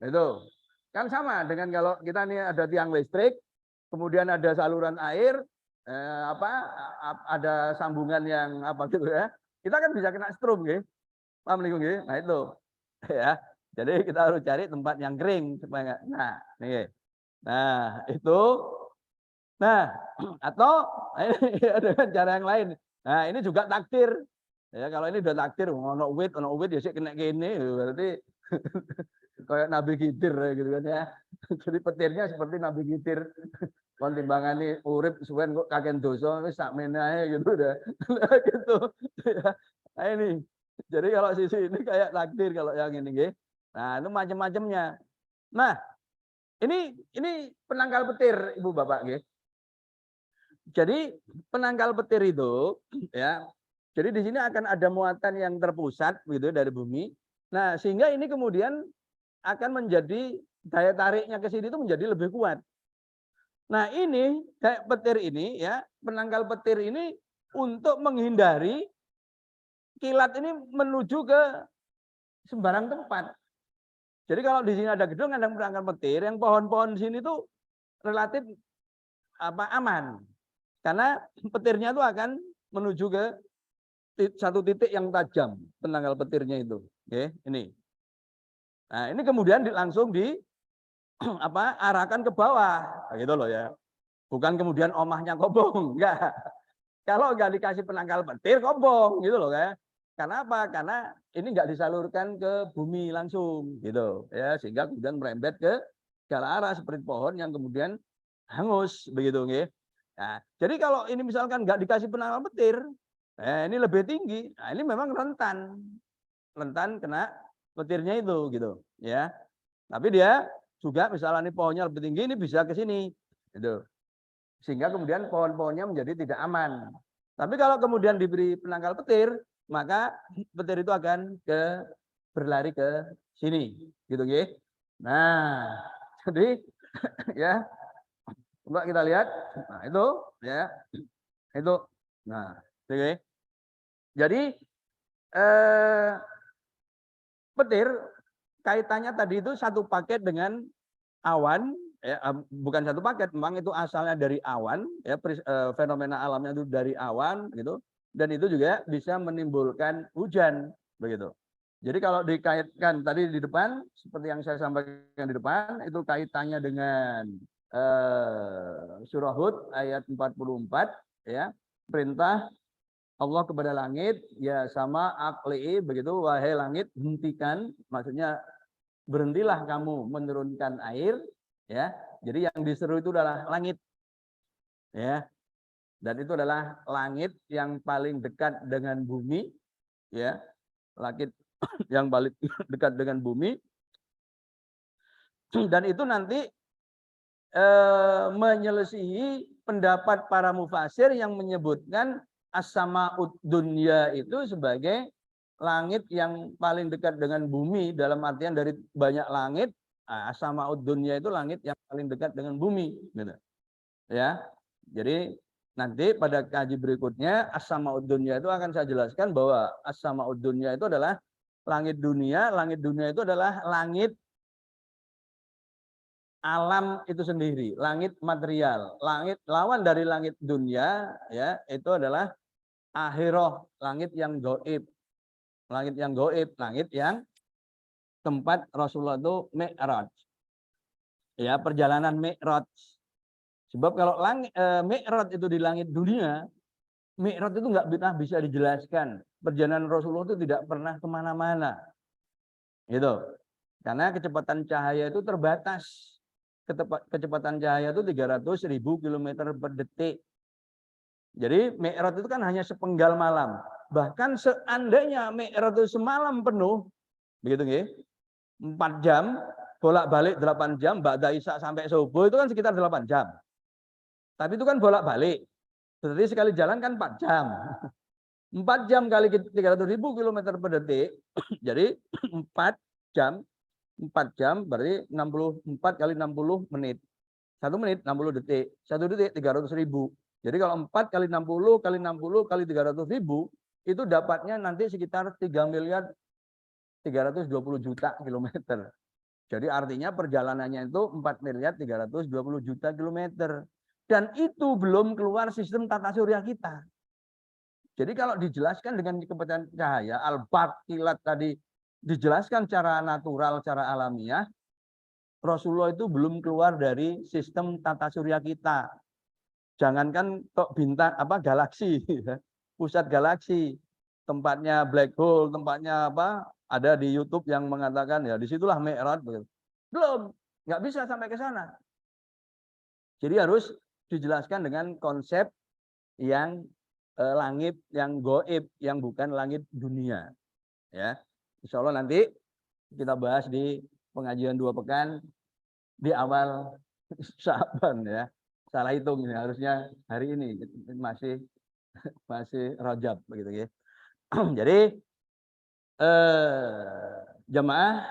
Itu. Kan sama dengan kalau kita nih ada tiang listrik, kemudian ada saluran air, ada sambungan yang apa gitu ya. Kita kan bisa kena strom, nggih. Paham niku nggih? Nah itu. Ya. Jadi kita harus cari tempat yang kering supaya enggak. Nah, nih. Nah, itu. Nah, atau dengan cara yang lain. Nah, ini juga takdir. Ya, kalau ini udah takdir, ono wit ya sik kena kene, berarti kayak Nabi Khidir gitu kan ya. Jadi petirnya seperti Nabi Khidir. Kon timbangane urip suwen kok kakek dosa wis sakmene ae gitu udah. Gitu. Ya. Nah, ini. Jadi kalau sisi ini kayak takdir kalau yang ini nggih. Nah, itu macam-macamnya. Nah, ini penangkal petir Ibu Bapak nggih. Jadi penangkal petir itu ya. Jadi di sini akan ada muatan yang terpusat gitu dari bumi. Nah, sehingga ini kemudian akan menjadi daya tariknya ke sini itu menjadi lebih kuat. Nah, ini kayak petir ini ya, penangkal petir ini untuk menghindari kilat ini menuju ke sembarang tempat. Jadi kalau di sini ada gedung ada penangkal petir, yang pohon-pohon di sini tuh relatif aman. Karena petirnya itu akan menuju ke satu titik yang tajam, penangkal petirnya itu. Oke, ini. Nah, ini kemudian langsung arahkan ke bawah, gitu loh ya. Bukan kemudian omahnya kobong, enggak. Kalau enggak dikasih penangkal petir kobong, gitu loh ya. Karena apa? Karena ini enggak disalurkan ke bumi langsung, gitu ya, sehingga kemudian merembet ke segala arah seperti pohon yang kemudian hangus, begitu nggih. Nah, jadi kalau ini misalkan enggak dikasih penangkal petir, ini lebih tinggi. Nah, ini memang rentan kena petirnya itu, gitu ya. Tapi dia juga misalnya ini pohonnya lebih tinggi, ini bisa ke sini, gitu. Sehingga kemudian pohon-pohonnya menjadi tidak aman. Tapi kalau kemudian diberi penangkal petir, maka petir itu akan berlari ke sini, gitu nggih. Nah, jadi ya, coba kita lihat. Nah, itu ya. Itu. Nah, oke. Jadi petir kaitannya tadi itu satu paket dengan awan, ya, bukan satu paket, memang itu asalnya dari awan, ya, fenomena alamnya itu dari awan, gitu, dan itu juga bisa menimbulkan hujan, begitu. Jadi kalau dikaitkan tadi di depan, seperti yang saya sampaikan di depan, itu kaitannya dengan surah Hud ayat 44, ya, perintah Allah kepada langit, ya sama akli, begitu, wahai langit, hentikan, maksudnya berhentilah kamu menurunkan air, ya. Jadi yang diseru itu adalah langit, ya. Dan itu adalah langit yang paling dekat dengan bumi, ya, langit yang paling dekat dengan bumi. Dan itu nanti menyelisihi pendapat para mufasir yang menyebutkan as-sama'ud dunya itu sebagai langit yang paling dekat dengan bumi, dalam artian dari banyak langit, as-sama'ud dunya itu langit yang paling dekat dengan bumi, gitu. Ya. Jadi nanti pada kaji berikutnya as-sama'ud dunya itu akan saya jelaskan bahwa as-sama'ud dunya itu adalah langit dunia. Langit dunia itu adalah langit alam itu sendiri, langit material. Langit lawan dari langit dunia, ya, itu adalah akhirah, langit yang gaib. Langit yang gaib, langit yang tempat Rasulullah itu mi'raj. Ya, perjalanan mi'raj. Sebab kalau mi'raj itu di langit dunia, mi'raj itu nggak bisa dijelaskan. Perjalanan Rasulullah itu tidak pernah kemana-mana. Gitu. Karena kecepatan cahaya itu terbatas. Kecepatan cahaya itu 300.000 km per detik. Jadi mi'raj itu kan hanya sepenggal malam. Bahkan seandainya mi'raj itu semalam penuh, begitu nggih? 4 jam, bolak-balik 8 jam, ba'da isya sampai subuh itu kan sekitar 8 jam. Tapi itu kan bolak-balik. Berarti sekali jalan kan 4 jam. 4 jam kali 300.000 km per detik, jadi 4 jam 4 jam berarti 64 kali 60 menit. 1 menit 60 detik. 1 detik 300.000. Jadi kalau 4 kali 60 kali 60 kali 300.000 itu dapatnya nanti sekitar 3.320.000.000 kilometer. Jadi artinya perjalanannya itu 4.320.000.000 kilometer. Dan itu belum keluar sistem tata surya kita. Jadi kalau dijelaskan dengan kecepatan cahaya, al-barq kilat tadi dijelaskan secara natural, secara alamiah, Rasulullah itu belum keluar dari sistem tata surya kita. Jangankan kok bintang galaksi, pusat galaksi, tempatnya black hole, tempatnya apa? Ada di YouTube yang mengatakan ya disitulah mi'raj. Belum, nggak bisa sampai ke sana. Jadi harus dijelaskan dengan konsep yang langit yang gaib, yang bukan langit dunia. Ya. Insya Allah nanti kita bahas di pengajian 2 pekan di awal Sya'ban ya. Salah hitung ini harusnya hari ini masih Rajab begitu ya. Jadi jamaah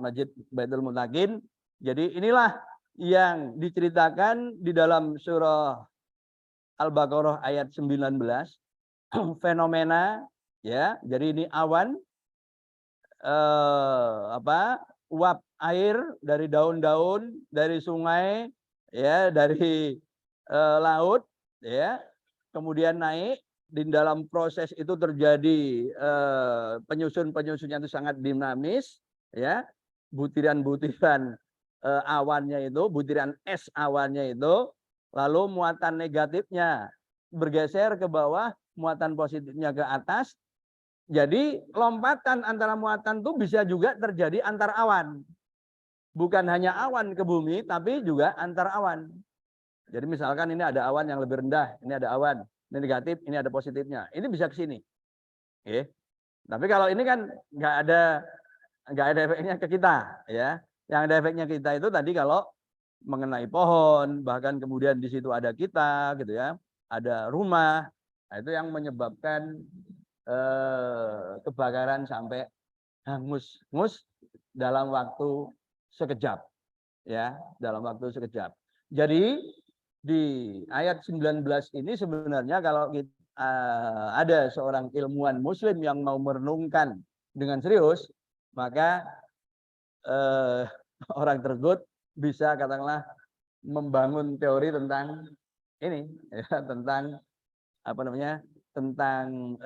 Masjid Baitul Muttaqin, jadi inilah yang diceritakan di dalam surah Al-Baqarah ayat 19 fenomena ya. Jadi ini awan uap air dari daun-daun, dari sungai, ya, dari laut, ya, kemudian naik. Di dalam proses itu terjadi penyusun-penyusunnya itu sangat dinamis, ya, butiran-butiran awannya itu, butiran es awannya itu, lalu muatan negatifnya bergeser ke bawah, muatan positifnya ke atas. Jadi lompatan antara muatan itu bisa juga terjadi antar awan. Bukan hanya awan ke bumi, tapi juga antar awan. Jadi misalkan ini ada awan yang lebih rendah, ini ada awan, ini negatif, ini ada positifnya. Ini bisa ke sini. Oke. Tapi kalau ini kan nggak ada efeknya ke kita, ya. Yang ada efeknya kita itu tadi kalau mengenai pohon, bahkan kemudian di situ ada kita, gitu ya, ada rumah, nah, itu yang menyebabkan kebakaran sampai hangus dalam waktu sekejap, ya, dalam waktu sekejap. Jadi di ayat 19 ini sebenarnya kalau kita, ada seorang ilmuwan muslim yang mau merenungkan dengan serius, maka orang tersebut bisa katakanlah membangun teori tentang ini, ya, tentang apa namanya, tentang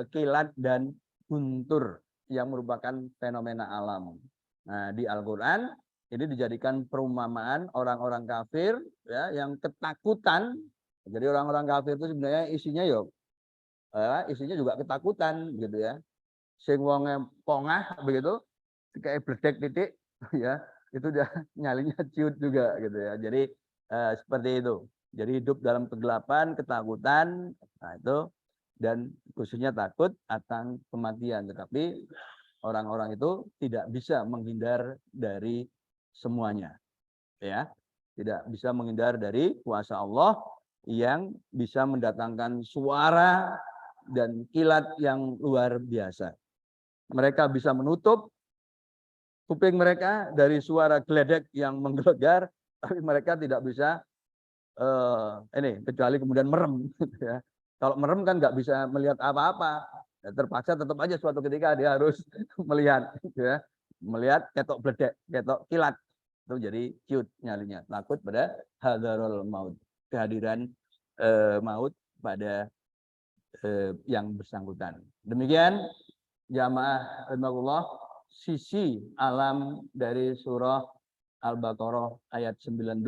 kilat dan guntur yang merupakan fenomena alam. Nah, di Al-Qur'an ini dijadikan perumpamaan orang-orang kafir, ya, yang ketakutan. Jadi orang-orang kafir itu sebenarnya isinya juga ketakutan gitu ya. Sing wonge pongah begitu, kayak bledek titik ya, itu udah nyalinya ciut juga gitu ya. Jadi seperti itu. Jadi hidup dalam kegelapan, ketakutan, nah itu, dan khususnya takut akan kematian. Tetapi orang-orang itu tidak bisa menghindar dari semuanya, ya, tidak bisa menghindar dari kuasa Allah yang bisa mendatangkan suara dan kilat yang luar biasa. Mereka bisa menutup kuping mereka dari suara geledek yang menggelegar, tapi mereka tidak bisa ini kecuali kemudian merem. Ya. Kalau merem kan nggak bisa melihat apa-apa, ya, terpaksa tetap aja suatu ketika dia harus melihat, ya, melihat ketok geledek, ketok kilat. Itu jadi ciut nyalinya, takut pada hadarul maut, kehadiran maut pada yang bersangkutan. Demikian jamaah rahimahullah sisi alam dari surah Al-Baqarah ayat 19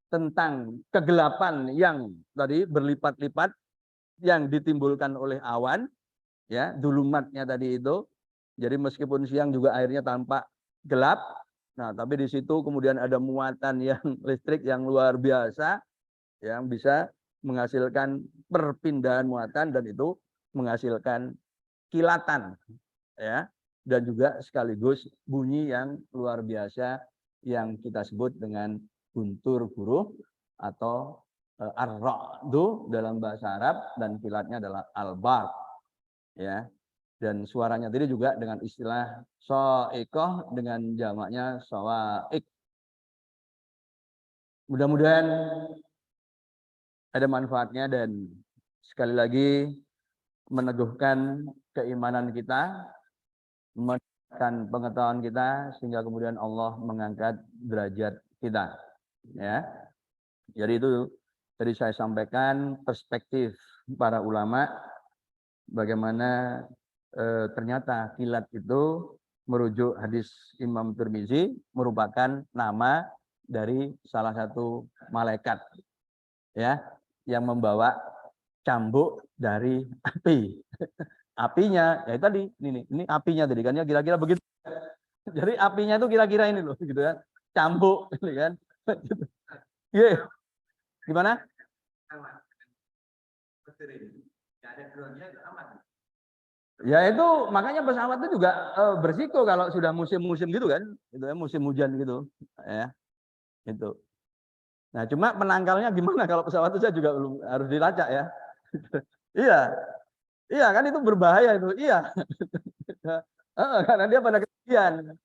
tentang kegelapan yang tadi berlipat-lipat yang ditimbulkan oleh awan, ya, dulumatnya tadi itu. Jadi meskipun siang juga airnya tampak gelap. Nah, tapi di situ kemudian ada muatan yang listrik yang luar biasa yang bisa menghasilkan perpindahan muatan dan itu menghasilkan kilatan, ya, dan juga sekaligus bunyi yang luar biasa yang kita sebut dengan guntur guruh atau ar-ra'du dalam bahasa Arab, dan kilatnya adalah al-barq, ya. Dan suaranya tadi juga dengan istilah sha'iqah dengan jamaknya shawa'iq. Mudah-mudahan ada manfaatnya dan sekali lagi meneguhkan keimanan kita, meningkatkan pengetahuan kita sehingga kemudian Allah mengangkat derajat kita, ya. Jadi itu tadi saya sampaikan perspektif para ulama bagaimana ternyata kilat itu merujuk hadis Imam Tirmizi merupakan nama dari salah satu malaikat, ya, yang membawa cambuk dari api. Apinya ya tadi ini apinya tadi kan ya kira-kira begitu. Jadi apinya itu kira-kira ini loh gitu kan. Cambuk ini kan. Iya. Gimana? Ya itu makanya pesawat itu juga bersiko kalau sudah musim-musim gitu kan, itu ya musim hujan gitu, ya itu. Nah cuma penangkalnya gimana kalau pesawat itu saya juga belum harus dilacak ya. Iya, iya kan itu berbahaya itu, iya. Karena dia pada ketinggian,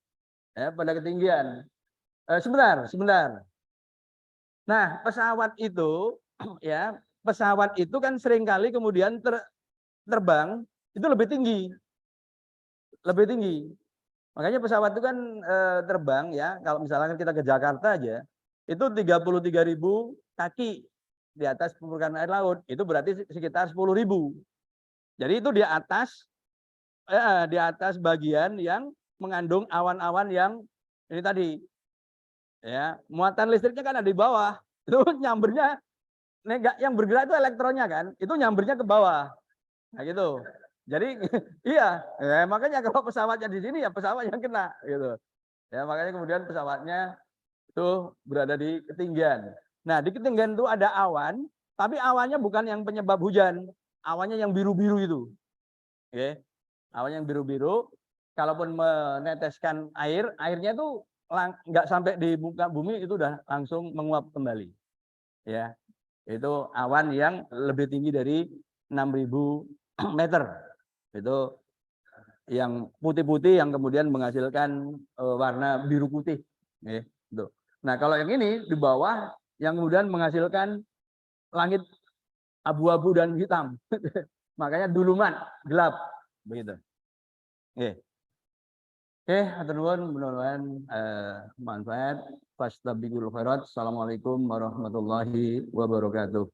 ya pada ketinggian. Sebentar. Nah pesawat itu, ya pesawat itu kan seringkali kemudian terbang itu lebih tinggi. Makanya pesawat itu kan terbang ya, kalau misalkan kita ke Jakarta aja, itu 33.000 kaki di atas permukaan air laut, itu berarti sekitar 10.000. Jadi itu di atas bagian yang mengandung awan-awan yang ini tadi, ya muatan listriknya kan ada di bawah, itu nyambernya yang bergerak itu elektronnya kan, itu nyambernya ke bawah, nah gitu. Jadi iya, ya, makanya kalau pesawatnya di sini ya pesawat yang kena gitu. Ya makanya kemudian pesawatnya itu berada di ketinggian. Nah, di ketinggian itu ada awan, tapi awannya bukan yang penyebab hujan, awannya yang biru-biru itu. Oke. Awan yang biru-biru, kalaupun meneteskan air, airnya itu nggak sampai di muka bumi itu udah langsung menguap kembali. Ya, itu awan yang lebih tinggi dari 6.000 meter. Itu yang putih-putih yang kemudian menghasilkan warna biru putih. Gitu. Nah kalau yang ini di bawah yang kemudian menghasilkan langit abu-abu dan hitam. Makanya duluman gelap begitu. Oke, hatur nuwun, mudah-mudahan manfaat. Fastabiqul khairat. Assalamualaikum warahmatullahi wabarakatuh.